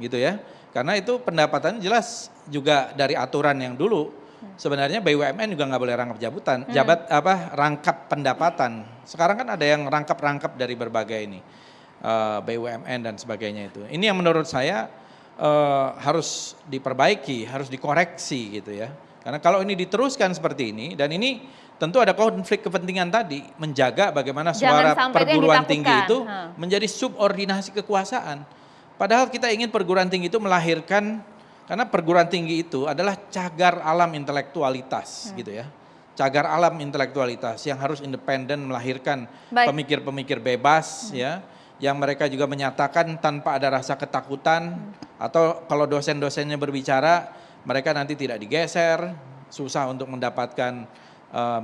gitu ya. Karena itu pendapatannya jelas juga dari aturan yang dulu. Sebenarnya BUMN juga nggak boleh rangkap jabatan, rangkap pendapatan. Sekarang kan ada yang rangkap-rangkap dari berbagai ini, BUMN dan sebagainya itu. Ini yang menurut saya harus diperbaiki, harus dikoreksi gitu ya. Karena kalau ini diteruskan seperti ini, dan ini tentu ada konflik kepentingan tadi, menjaga bagaimana suara perguruan tinggi itu menjadi subordinasi kekuasaan. Padahal kita ingin perguruan tinggi itu melahirkan, karena perguruan tinggi itu adalah cagar alam intelektualitas gitu ya. Cagar alam intelektualitas yang harus independen melahirkan pemikir-pemikir bebas ya. Yang mereka juga menyatakan tanpa ada rasa ketakutan, atau kalau dosen-dosennya berbicara, mereka nanti tidak digeser, susah untuk mendapatkan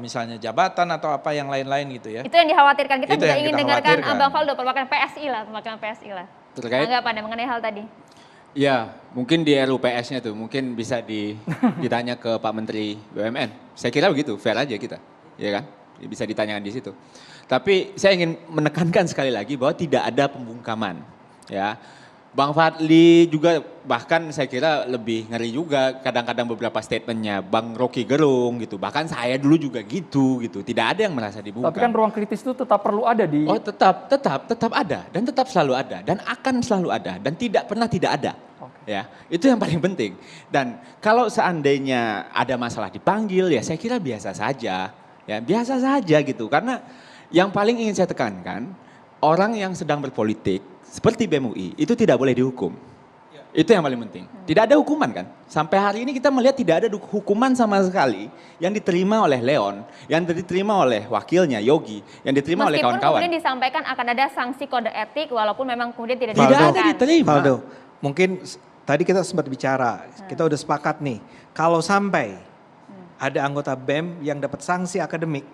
misalnya jabatan atau apa yang lain-lain gitu ya. Itu yang dikhawatirkan. Kita itu juga ingin dengarkan Bang Faldo, perwakilan PSI lah. Terkait anggapannya mengenai hal tadi. Ya, mungkin di RUPS-nya tuh, mungkin bisa ditanya ke Pak Menteri BUMN. Saya kira begitu, fair aja kita, ya kan? Bisa ditanyakan di situ. Tapi saya ingin menekankan sekali lagi bahwa tidak ada pembungkaman, ya. Bang Fadli juga bahkan saya kira lebih ngeri juga kadang-kadang beberapa statementnya Bang Rocky Gerung gitu. Bahkan saya dulu juga gitu. Tidak ada yang merasa dibungkam. Tapi kan ruang kritis itu tetap perlu ada di... Oh tetap ada dan tetap selalu ada dan akan selalu ada dan tidak pernah tidak ada. Ya, itu yang paling penting. Dan kalau seandainya ada masalah dipanggil ya saya kira biasa saja. Ya, biasa saja gitu. Karena yang paling ingin saya tekankan, orang yang sedang berpolitik seperti BEM UI itu tidak boleh dihukum. Itu yang paling penting. Tidak ada hukuman kan. Sampai hari ini kita melihat tidak ada hukuman sama sekali yang diterima oleh Leon, yang diterima oleh wakilnya Yogi, yang diterima oleh kawan-kawan. Meskipun kemudian disampaikan akan ada sanksi kode etik walaupun memang kemudian tidak ada diterima. Faldo, mungkin tadi kita sempat bicara, kita udah sepakat nih, kalau sampai ada anggota BEM yang dapat sanksi akademik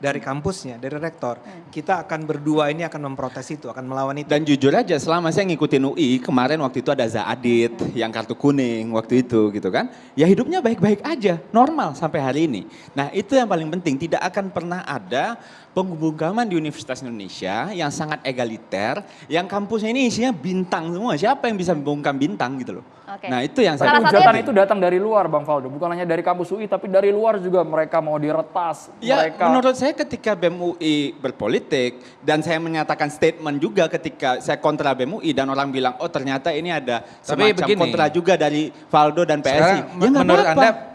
dari kampusnya, dari rektor, kita akan berdua ini akan memprotes itu, akan melawan itu. Dan jujur aja selama saya ngikutin UI, kemarin waktu itu ada Zaadit yang kartu kuning waktu itu gitu kan. Ya hidupnya baik-baik aja, normal sampai hari ini. Nah itu yang paling penting, tidak akan pernah ada pembungkaman di Universitas Indonesia yang sangat egaliter, yang kampusnya ini isinya bintang semua. Siapa yang bisa membungkam bintang gitu loh. Nah itu yang saya hujatan itu datang dari luar Bang Faldo, bukan hanya dari kampus UI tapi dari luar juga mereka mau diretas. Ya menurut saya ketika BEM UI berpolitik dan saya menyatakan statement juga ketika saya kontra BEM UI dan orang bilang oh ternyata ini ada semacam kontra juga dari Faldo dan PSI. Sekarang, ya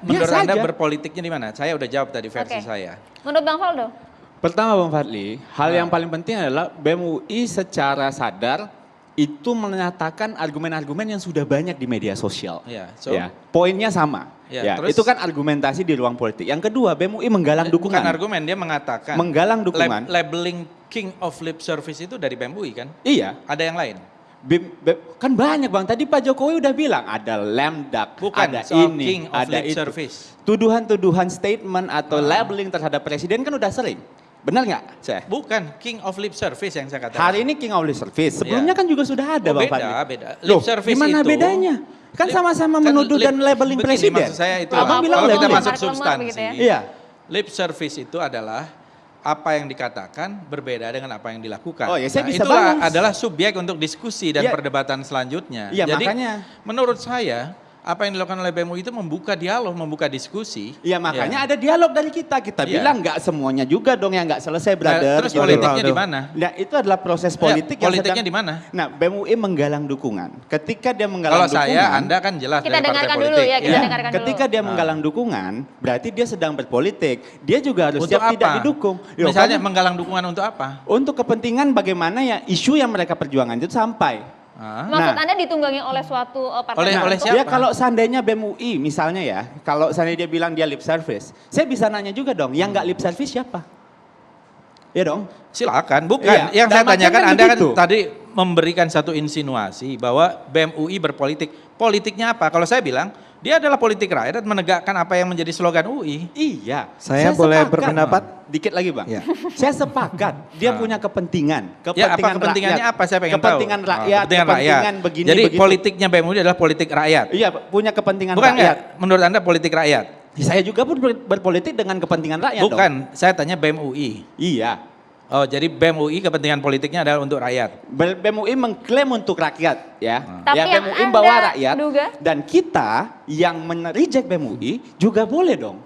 menurut Anda berpolitiknya di mana? Saya udah jawab tadi versi saya. Menurut Bang Faldo? Pertama Bang Fadli, hal yang paling penting adalah BEM UI secara sadar itu menyatakan argumen-argumen yang sudah banyak di media sosial. Poinnya sama. Terus, itu kan argumentasi di ruang politik. Yang kedua, BEM UI menggalang dukungan. Bukan argumen, dia mengatakan. Menggalang dukungan. Labeling King of Lip Service itu dari BEM UI kan? Iya. Ada yang lain? Kan banyak Bang, tadi Pak Jokowi udah bilang ada lemdak, ada ini, King of ada Lip itu. Service. Tuduhan-tuduhan statement atau labeling terhadap presiden kan udah sering. Benar nggak saya? Bukan King of Lip Service yang saya katakan. Hari ini King of Lip Service, sebelumnya kan juga sudah ada Bang Fadli. Beda. Lip service gimana itu, bedanya? Kan sama-sama menuduh dan labeling presiden. Maksud saya itu, Abang bilang kalau kita labeling. masuk substansi, iya. Lip service itu adalah apa yang dikatakan berbeda dengan apa yang dilakukan. Oh ya saya bisa itulah adalah subjek untuk diskusi dan perdebatan selanjutnya. Iya, jadi makanya menurut saya apa yang dilakukan oleh BEM UI itu membuka dialog, membuka diskusi. Iya makanya ada dialog dari kita. Kita bilang nggak semuanya juga dong yang nggak selesai brother. Terus politiknya di mana? Nah itu adalah proses politik yang politiknya di mana? Nah BEM UI menggalang dukungan. Ketika dia menggalang dukungan. Kalau saya, Anda kan jelas kita dari partai dengarkan politik. Dulu ya, kita dengarkan ketika dulu. Dia menggalang dukungan, berarti dia sedang berpolitik. Dia juga harus siap tidak didukung. Misalnya menggalang dukungan untuk apa? Untuk kepentingan bagaimana ya isu yang mereka perjuangkan itu sampai. Maksud Anda ditunggangi oleh suatu partai oleh siapa? Ya kalau seandainya BEM UI misalnya ya, kalau seandainya dia bilang dia lip service, saya bisa nanya juga dong, yang nggak lip service siapa? Ya dong. Silakan, bukan. Yang saya tanyakan Anda kan tadi memberikan satu insinuasi bahwa BEM UI berpolitik. Politiknya apa? Kalau saya bilang, dia adalah politik rakyat menegakkan apa yang menjadi slogan UI. Iya. Saya boleh berpendapat? Dikit lagi Bang. Ya. Saya sepakat, dia punya kepentingan. Kepentingannya apa? Saya pengen kepentingan tahu. Rakyat, kepentingan begini, jadi begitu. Politiknya BEM UI adalah politik rakyat. Iya, punya kepentingan bukan rakyat. Menurut Anda politik rakyat? Saya juga pun berpolitik dengan kepentingan rakyat. Bukan, saya tanya BEM UI. Iya. Oh, jadi BEM UI kepentingan politiknya adalah untuk rakyat. BEM UI mengklaim untuk rakyat ya. Tapi Ya yang BEM UI Anda bawa rakyat duga? dan kita yang reject BEM UI juga boleh dong.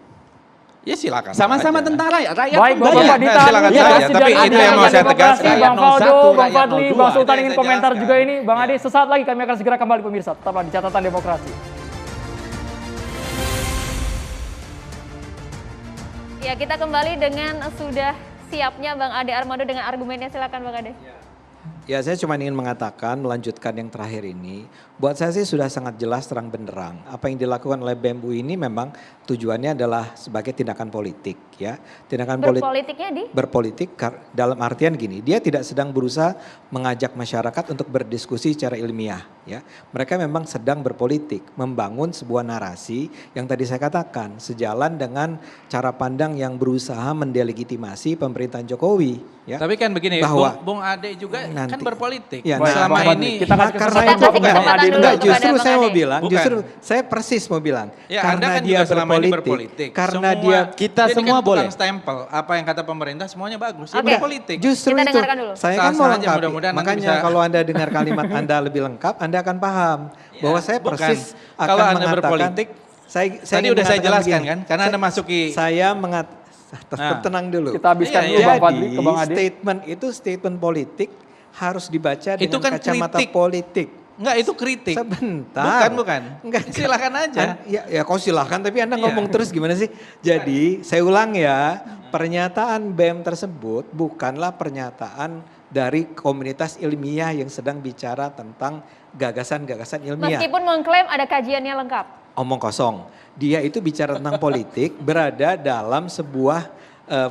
Ya silakan. Sama-sama aja. tentang rakyat. Rakyat Baik, pun Bapak-Bapak banyak. ditahan silakan dulu saja, ya, tapi sejak itu yang mau saya demokrasi, tegaskan. Bang Rakyat Faldo, 01, Bang rakyat Fadli, 02. Bang Sultan Saya ingin komentar jelaskan. juga ini. Bang Ya. Ade, sesaat lagi kami akan segera kembali pemirsa. Tetaplah di Catatan Demokrasi. Ya, kita kembali dengan sudah siapnya Bang Ade Armando dengan argumennya. Silakan Bang Ade. Ya, saya cuma ingin mengatakan, melanjutkan yang terakhir ini, buat saya sih sudah sangat jelas terang benderang. Apa yang dilakukan oleh BEM UI ini memang tujuannya adalah sebagai tindakan politik, ya. Tindakan Berpolitiknya di? berpolitik dalam artian gini, dia tidak sedang berusaha mengajak masyarakat untuk berdiskusi secara ilmiah, ya. Mereka memang sedang berpolitik, membangun sebuah narasi yang tadi saya katakan sejalan dengan cara pandang yang berusaha mendelegitimasi pemerintahan Jokowi, ya. Tapi kan begini, Bahwa Bung Ade juga kan nanti- berpolitik. Ya, Baik, Selama Bang Fadli, ini kita kasih karena kesempatan itu untuk bukan. Bang Ade dulu. Enggak, kepada justru Bang saya mau Ade. bilang, Bukan. justru saya persis mau bilang, Ya, Anda karena kan dia juga selama ini berpolitik. karena Semua- dia Kita jadi semua kan boleh. tukang stempel, apa yang kata pemerintah semuanya bagus. Ya Oke. berpolitik. justru Kita itu. dengarkan dulu. Saya kan Sah-sah mau aja, lengkapi. mudah-mudahan nanti Makanya bisa- kalau Anda dengar kalimat Anda lebih lengkap, Anda akan paham bahwa saya bukan. persis akan Kalau Anda mengatakan berpolitik, saya tadi ingin udah saya mengatakan jelaskan begini. kan, karena Anda masuki. Saya Nah. tenang dulu. Kita habiskan Iya, dulu iya. Bang Fadli ke Bang Ade. Statement itu statement politik harus dibaca Itu dengan kan kacamata kritik. politik. Enggak, itu kritik. Sebentar. Bukan. Enggak. Silakan aja. Ya kau silahkan, tapi Anda Iya. ngomong terus gimana sih? Jadi saya ulang ya, pernyataan BEM tersebut bukanlah pernyataan dari komunitas ilmiah yang sedang bicara tentang gagasan-gagasan ilmiah. Meskipun mengklaim ada kajiannya lengkap. Omong kosong. Dia itu bicara tentang politik, berada dalam sebuah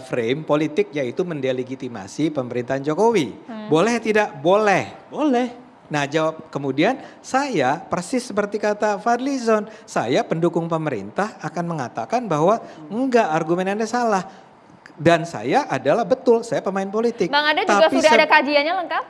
frame politik yaitu mendelegitimasi pemerintahan Jokowi. Boleh tidak? Boleh. Boleh. Nah jawab kemudian saya persis seperti kata Fadlizon, saya pendukung pemerintah akan mengatakan bahwa enggak, argumen Anda salah. Dan saya adalah betul, saya pemain politik. Bang Ade juga Tapi sudah ada kajiannya lengkap?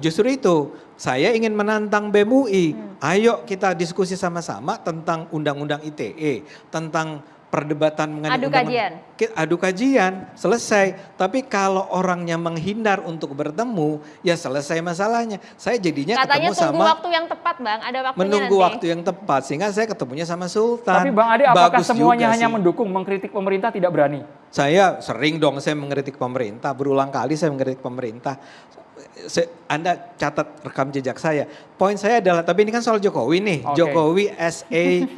Justru itu, saya ingin menantang BEM UI. Ayo kita diskusi sama-sama tentang undang-undang ITE, tentang perdebatan mengenai Adu undang-undang. Adu kajian, selesai. Tapi kalau orangnya menghindar untuk bertemu, ya selesai masalahnya. Saya jadinya Katanya ketemu tunggu sama waktu yang tepat Bang, ada waktunya menunggu nanti. waktu yang tepat sehingga saya ketemunya sama Sultan. Tapi Bang Ade, apakah Bagus semuanya juga hanya sih. mendukung, mengkritik pemerintah tidak berani? Saya sering dong saya mengkritik pemerintah, berulang kali saya mengkritik pemerintah. Anda catat rekam jejak saya. Poin saya adalah, tapi ini kan soal Jokowi nih. Oke. Jokowi as a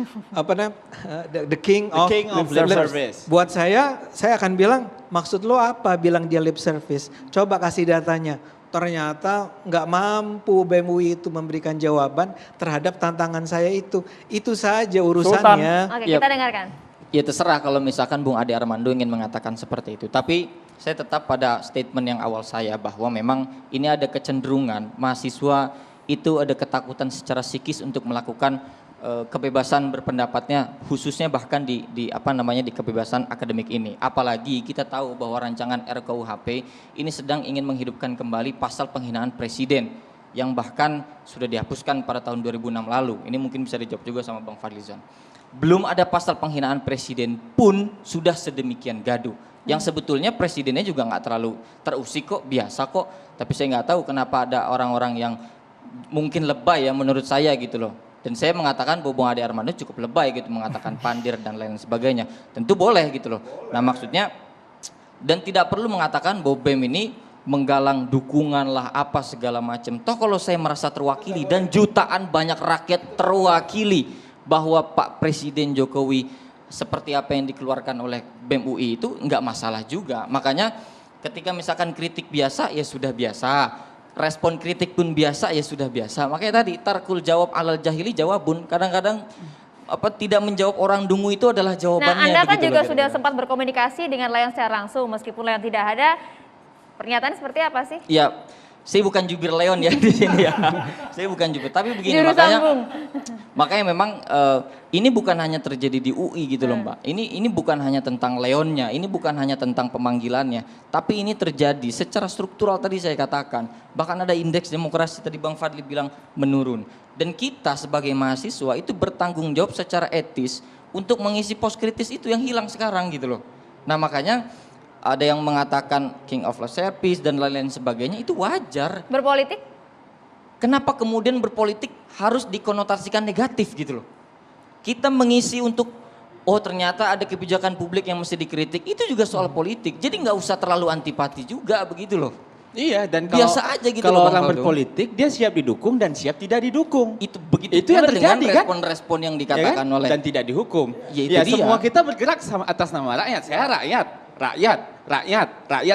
the king of, lip service. Buat saya akan bilang maksud lo apa? Bilang dia lip service. Coba kasih datanya. Ternyata nggak mampu BEM UI itu memberikan jawaban terhadap tantangan saya itu. Itu saja urusannya. Oke, Ya. kita dengarkan. Ya terserah kalau misalkan Bung Ade Armando ingin mengatakan seperti itu. Tapi saya tetap pada statement yang awal saya bahwa memang ini ada kecenderungan mahasiswa itu ada ketakutan secara psikis untuk melakukan kebebasan berpendapatnya, khususnya bahkan di kebebasan akademik ini. Apalagi kita tahu bahwa rancangan RKUHP ini sedang ingin menghidupkan kembali pasal penghinaan presiden yang bahkan sudah dihapuskan pada tahun 2006 lalu. Ini mungkin bisa dijawab juga sama Bang Fadlizon. Belum ada pasal penghinaan presiden pun sudah sedemikian gaduh. Yang sebetulnya presidennya juga nggak terlalu terusik kok, biasa kok. Tapi saya nggak tahu kenapa ada orang-orang yang mungkin lebay ya menurut saya gitu loh. Dan saya mengatakan bahwa Bung Ade Armando cukup lebay gitu, mengatakan pandir dan lain sebagainya. Tentu boleh gitu loh. Nah maksudnya, dan tidak perlu mengatakan bahwa BEM ini menggalang dukungan lah apa segala macam. Toh kalau saya merasa terwakili dan jutaan banyak rakyat terwakili bahwa Pak Presiden Jokowi seperti apa yang dikeluarkan oleh BEM UI itu enggak masalah juga. Makanya ketika misalkan kritik biasa ya sudah biasa, respon kritik pun biasa ya sudah biasa. Makanya tadi tarkul jawab alal jahili jawabun. Kadang-kadang tidak menjawab orang dungu itu adalah jawabannya. Nah, Anda kan begitu juga loh, sudah kira-kira. sempat berkomunikasi dengan Layan secara langsung, meskipun Layan tidak ada. Pernyataan seperti apa sih? Ya, saya bukan jubir Leon ya di sini ya. Saya bukan jubir, tapi begini Juru sambung. makanya memang ini bukan hanya terjadi di UI gitu loh Mbak. Ini bukan hanya tentang Leonnya, ini bukan hanya tentang pemanggilannya, tapi ini terjadi secara struktural tadi saya katakan. Bahkan ada indeks demokrasi tadi Bang Fadli bilang menurun. Dan kita sebagai mahasiswa itu bertanggung jawab secara etis untuk mengisi pos kritis itu yang hilang sekarang gitu loh. Nah makanya ada yang mengatakan king of service dan lain-lain sebagainya, itu wajar. Berpolitik? Kenapa kemudian berpolitik harus dikonotasikan negatif gitu loh? Kita mengisi untuk, oh ternyata ada kebijakan publik yang mesti dikritik, itu juga soal politik. Jadi nggak usah terlalu antipati juga begitu loh. Iya, dan kalau, Biasa aja gitu kalau loh, Bang orang Faldo. berpolitik, dia siap didukung dan siap tidak didukung. Itu begitu Itu yang pula dengan terjadi kan? respon-respon yang Ya dikatakan kan? oleh Dan tidak dihukum. Ya, itu Ya, dia. semua kita bergerak atas nama rakyat. Saya rakyat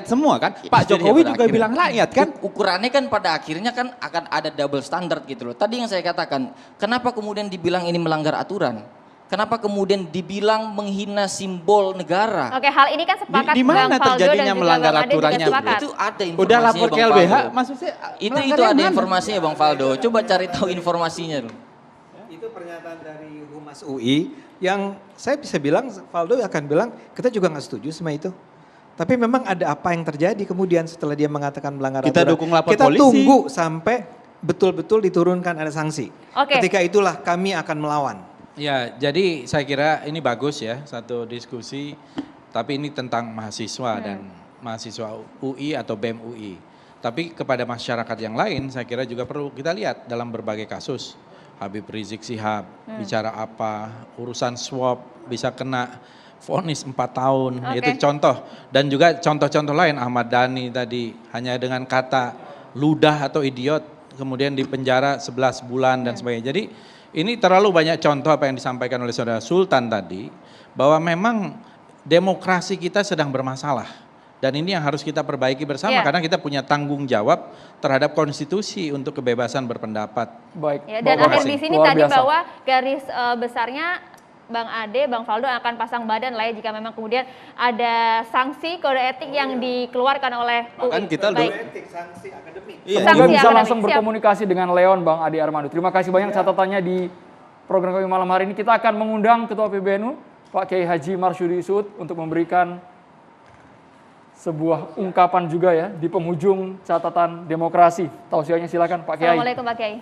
semua kan. Pak Itu dia Jokowi pada juga akhirnya. bilang rakyat kan. Ukurannya kan pada akhirnya kan akan ada double standard gitu loh. Tadi yang saya katakan, kenapa kemudian dibilang ini melanggar aturan? Kenapa kemudian dibilang menghina simbol negara? Oke, hal ini kan sepakat Di mana Bang Faldo terjadinya dan juga melanggar Bang Ade juga aturannya? sepakat. Itu ada informasinya Udah lapor ke Bang LBH, Faldo. maksudnya Itu melanggar ada yang mana? informasinya Bang Faldo. Coba cari tahu informasinya loh. Itu pernyataan dari Humas UI yang saya bisa bilang, Faldo akan bilang kita juga nggak setuju sama itu. Tapi memang ada apa yang terjadi kemudian setelah dia mengatakan melanggar Kita aturan. dukung lapor Kita polisi. tunggu sampai betul-betul diturunkan ada sanksi. Oke. Ketika itulah kami akan melawan. Ya, jadi saya kira ini bagus ya, satu diskusi, tapi ini tentang mahasiswa dan mahasiswa UI atau BEM UI. Tapi kepada masyarakat yang lain, saya kira juga perlu kita lihat dalam berbagai kasus. Habib Rizik Sihab bicara apa, urusan swab bisa kena vonis 4 tahun, Oke. itu contoh. Dan juga contoh-contoh lain, Ahmad Dhani tadi, hanya dengan kata ludah atau idiot, kemudian dipenjara 11 bulan dan sebagainya. Jadi ini terlalu banyak contoh apa yang disampaikan oleh Saudara Sultan tadi, bahwa memang demokrasi kita sedang bermasalah. Dan ini yang harus kita perbaiki bersama, Iya. karena kita punya tanggung jawab terhadap konstitusi untuk kebebasan berpendapat. Baik. Ya, dan Bang akhir Faldo. di sini Luar tadi biasa. bahwa garis besarnya Bang Ade, Bang Faldo akan pasang badan lah ya jika memang kemudian ada sanksi kode etik yang dikeluarkan oleh UI. Bahkan kita Baik. sanksi akademik. Iya. Semoga Sanksi bisa akademik, langsung siap. berkomunikasi dengan Leon, Bang Ade Armando. Terima kasih banyak catatannya di program kami malam hari ini. Kita akan mengundang Ketua PBNU, Pak Kiai Haji Marsudi Suud, untuk memberikan sebuah ungkapan juga ya di penghujung catatan demokrasi. Tausiahnya silakan Pak Kiai. Assalamualaikum Pak Kiai.